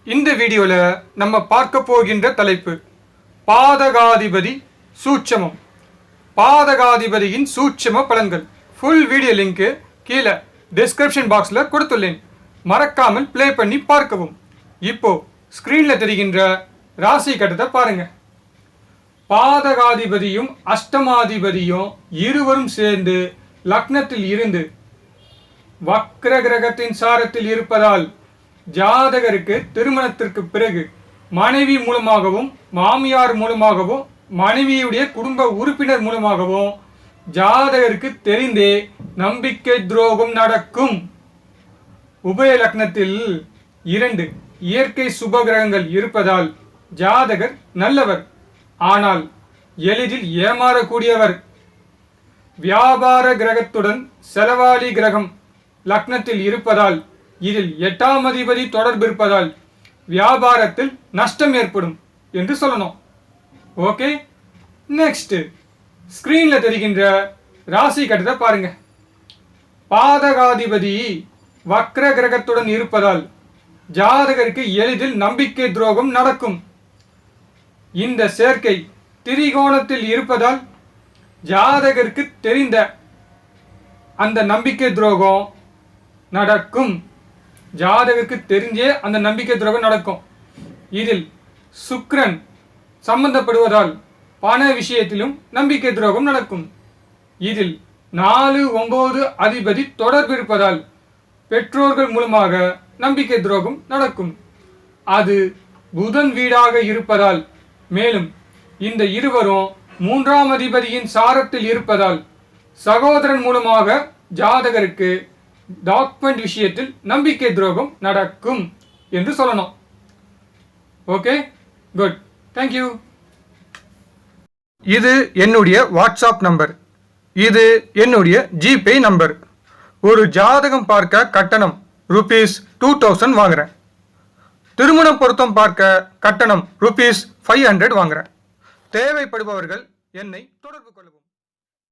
இந்த வீடியோல நம்ம பார்க்க போகின்ற தலைப்பு பாதகாதிபதி சூட்சமம். பாதகாதிபதியின் சூட்சம பலன்கள். ஃபுல் வீடியோ லிங்க் கீழே டிஸ்கிரிப்ஷன் பாக்ஸில் கொடுத்துள்ளேன். மறக்காமல் ப்ளே பண்ணி பார்க்கவும். இப்போ ஸ்க்ரீனில் தெரிகின்ற ராசி கட்டத்தை பாருங்க. பாதகாதிபதியும் அஷ்டமாதிபதியும் இருவரும் சேர்ந்து லக்னத்தில் இருந்து வக்ர கிரகத்தின் சாரத்தில் இருப்பதால் ஜாதகருக்கு திருமணத்திற்கு பிறகு மனைவி மூலமாகவும் மாமியார் மூலமாகவும் மனைவியுடைய குடும்ப உறுப்பினர் மூலமாகவும் ஜாதகருக்கு தெரிந்தே நம்பிக்கை துரோகம் நடக்கும். உபய லக்னத்தில் 2 இயற்கை சுபகிரகங்கள் இருப்பதால் ஜாதகர் நல்லவர், ஆனால் எளிதில் ஏமாறக்கூடியவர். வியாபார கிரகத்துடன் செலவாளி கிரகம் லக்னத்தில் இருப்பதால் இதில் 8ஆம் அதிபதி தொடர்பு இருப்பதால் வியாபாரத்தில் நஷ்டம் ஏற்படும் என்று சொல்லணும். ஓகே, நெக்ஸ்ட் ஸ்கிரீன்ல தெரிகின்ற ராசி கட்டத்தை பாருங்க. பாதகாதிபதி வக்ர கிரகத்துடன் இருப்பதால் ஜாதகருக்கு எளிதில் நம்பிக்கை துரோகம் நடக்கும். இந்த சேர்க்கை திரிகோணத்தில் இருப்பதால் ஜாதகருக்கு தெரிந்த அந்த நம்பிக்கை துரோகம் நடக்கும். ஜாதகருக்கு தெரிஞ்சே அந்த நம்பிக்கை துரோகம் நடக்கும். இதில் சுக்கிரன் சம்பந்தப்படுவதால் பண விஷயத்திலும் நம்பிக்கை துரோகம் நடக்கும். இதில் 4, 9 அதிபதி தொடர்பு இருப்பதால் பெற்றோர்கள் மூலமாக நம்பிக்கை துரோகம் நடக்கும். அது புதன் வீடாக இருப்பதால், மேலும் இந்த இருவரும் 3ஆம் அதிபதியின் சாரத்தில் இருப்பதால் சகோதரன் மூலமாக ஜாதகருக்கு டாக்குமெண்ட் விஷயத்தில் நம்பிக்கை துரோகம் நடக்கும் என்று சொல்லணும். Okay, good, thank you. இது என்னுடைய வாட்ஸ்அப் நம்பர், இது என்னுடைய ஜிபே நம்பர். ஒரு ஜாதகம் பார்க்க கட்டணம் ₹2000 வாங்குறேன். திருமண பொருத்தம் பார்க்க கட்டணம் ₹500 வாங்குறேன். தேவைப்படுபவர்கள் என்னை தொடர்பு கொள்ளவும்.